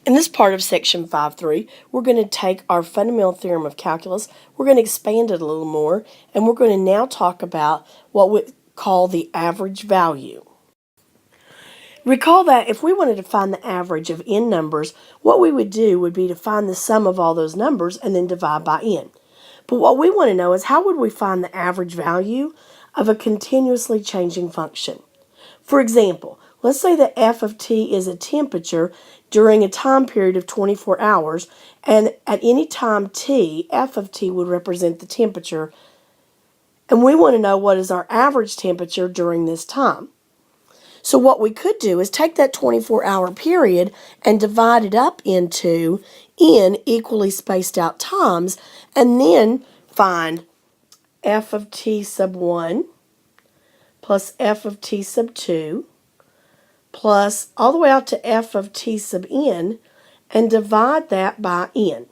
In this part of section 5.3, we're going to take our fundamental theorem of calculus, we're going to expand it a little more, and we're going to now talk about what we call the average value. Recall that if we wanted to find the average of n numbers, what we would do would be to find the sum of all those numbers and then divide by n. But what we want to know is how would we find the average value of a continuously changing function? For example, let's say that f of t is a temperature during a time period of 24 hours, and at any time t, f of t would represent the temperature, and we want to know what is our average temperature during this time. So what we could do is take that 24-hour period and divide it up into n equally spaced out times, and then find f of t sub 1 plus f of t sub 2 plus all the way out to f of t sub n, and divide that by n.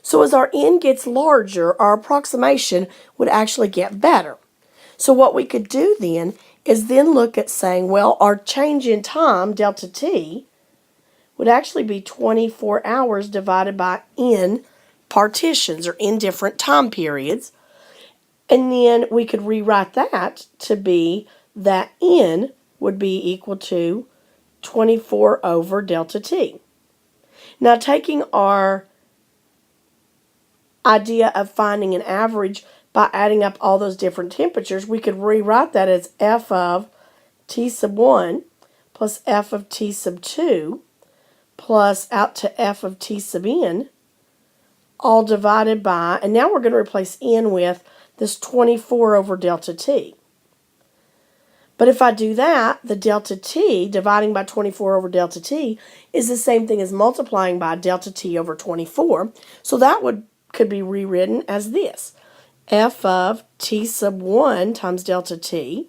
So as our n gets larger, our approximation would actually get better. So what we could do then is then look at saying, well, our change in time, delta t, would actually be 24 hours divided by n partitions, or n different time periods. And then we could rewrite that to be that n would be equal to 24 over delta t. Now, taking our idea of finding an average by adding up all those different temperatures, we could rewrite that as f of t sub 1 plus f of t sub 2 plus out to f of t sub n, all divided by, and now we're going to replace n with this 24 over delta t. But if I do that, the delta t dividing by 24 over delta t is the same thing as multiplying by delta t over 24. So that could be rewritten as this: f of t sub 1 times delta t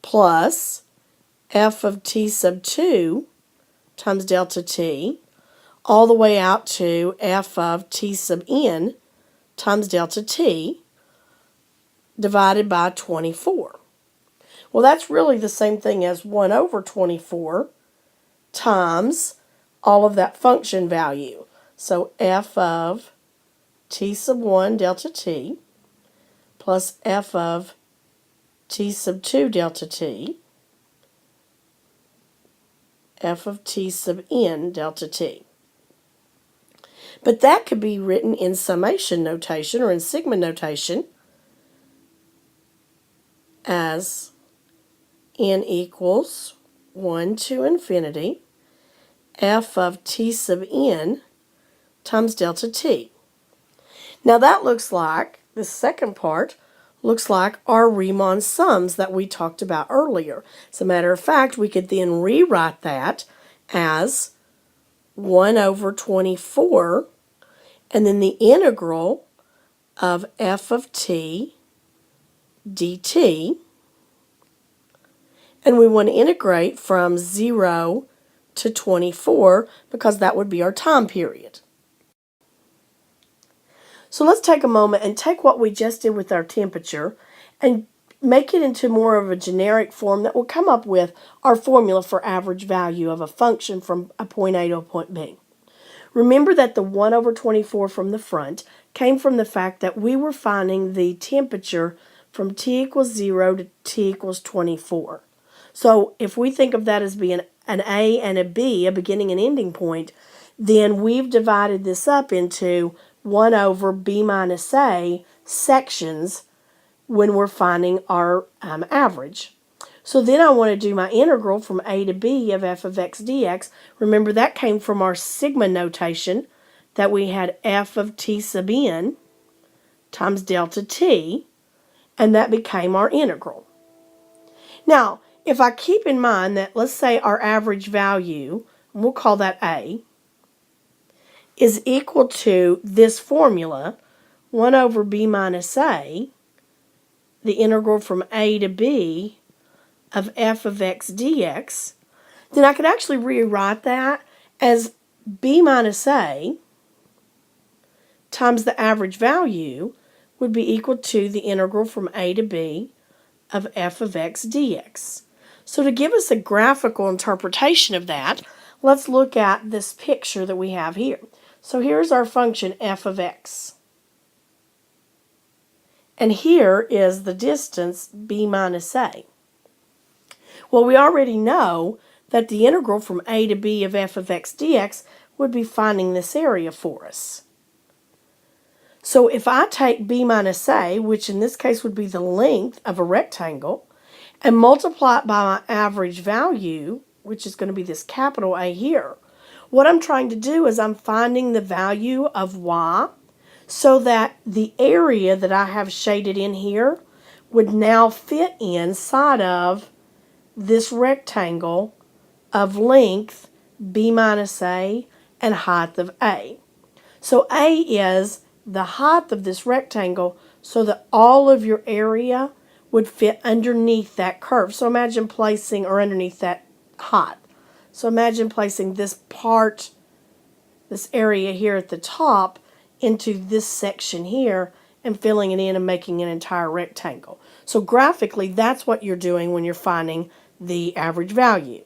plus f of t sub 2 times delta t, all the way out to f of t sub n times delta t divided by 24. Well, that's really the same thing as 1 over 24 times all of that function value. So f of t sub 1 delta t plus f of t sub 2 delta t, f of t sub n delta t. But that could be written in summation notation or in sigma notation as n equals 1 to infinity f of t sub n times delta t. Now that looks like, the second part, looks like our Riemann sums that we talked about earlier. As a matter of fact, we could then rewrite that as 1 over 24 and then the integral of f of t dt, and we want to integrate from 0 to 24 because that would be our time period. So let's take a moment and take what we just did with our temperature and make it into more of a generic form that will come up with our formula for average value of a function from a point A to a point B. Remember that the 1 over 24 from the front came from the fact that we were finding the temperature from t equals 0 to t equals 24. So if we think of that as being an A and a B, a beginning and ending point, then we've divided this up into 1 over b minus a sections when we're finding our average. So then I want to do my integral from a to b of f of x dx. Remember, that came from our sigma notation that we had f of t sub n times delta t, and that became our integral. Now, if I keep in mind that, let's say our average value, and we'll call that a, is equal to this formula, 1 over b minus a, the integral from a to b of f of x dx, then I could actually rewrite that as b minus a times the average value would be equal to the integral from a to b of f of x dx. So to give us a graphical interpretation of that, let's look at this picture that we have here. So here's our function f of x. And here is the distance b minus a. Well, we already know that the integral from a to b of f of x dx would be finding this area for us. So if I take b minus a, which in this case would be the length of a rectangle, and multiply it by my average value, which is going to be this capital A here, what I'm trying to do is I'm finding the value of y so that the area that I have shaded in here would now fit inside of this rectangle of length b minus a and height of a. So a is the height of this rectangle so that all of your area would fit underneath that curve. So imagine placing, or underneath that height. So imagine placing this part, this area here at the top, into this section here and filling it in and making an entire rectangle. So graphically, that's what you're doing when you're finding the average value.